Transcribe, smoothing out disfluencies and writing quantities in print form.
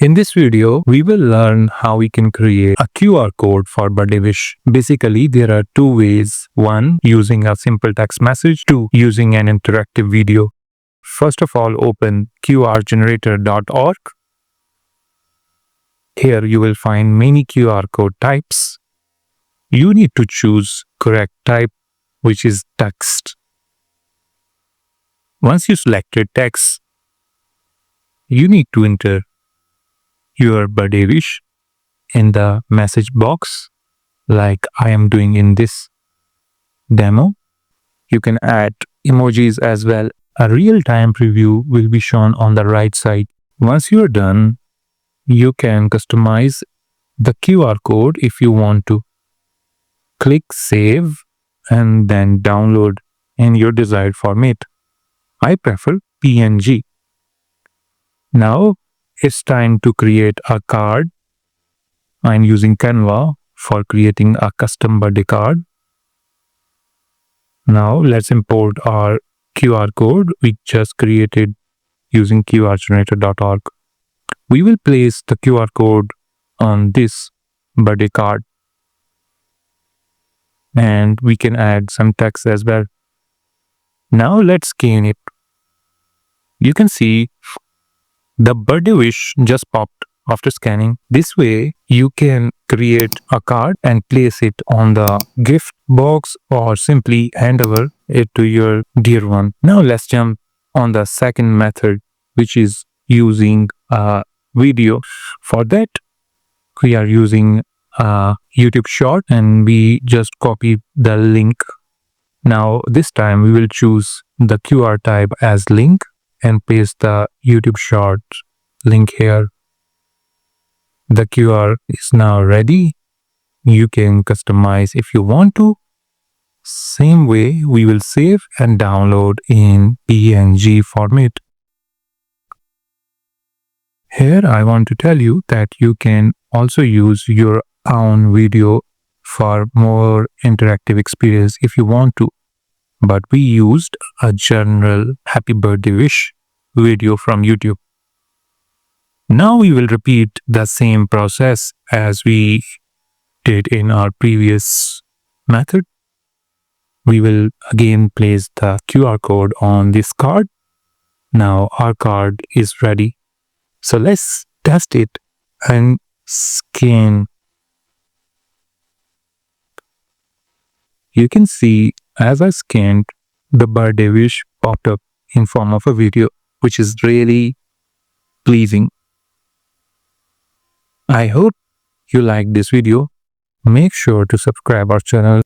In this video, we will learn how we can create a QR code for birthday wish. Basically, there are two ways. One, using a simple text message. Two, using an interactive video. First of all, open qrgenerator.org. Here you will find many QR code types. You need to choose correct type, which is text. Once you selected text, you need to enter your birthday wish in the message box like I am doing in this demo. You can add emojis as well. A real-time preview will be shown on the right side. Once you are done, you can customize the QR code if you want to. Click save and then download in your desired format. I prefer PNG. Now it's time to create a card. I'm using Canva for creating a custom birthday card. Now let's import our QR code we just created using qrgenerator.org. We will place the QR code on this birthday card. And we can add some text as well. Now let's scan it. You can see the birthday wish just popped after scanning. This way, you can create a card and place it on the gift box or simply hand over it to your dear one. Now let's jump on the second method, which is using a video. For that, we are using a YouTube short and we just copy the link. Now this time we will choose the QR type as link and paste the YouTube short link here. The QR is now ready. You can customize if you want to. Same way we will save and download in PNG format. Here I want to tell you that you can also use your own video for more interactive experience if you want to. But we used a general happy birthday wish video from YouTube. Now we will repeat the same process as we did in our previous method. We will again place the QR code on this card. Now our card is ready. So let's test it and scan. You can see as I scanned, the birthday wish popped up in form of a video, which is really pleasing. I hope you liked this video. Make sure to subscribe our channel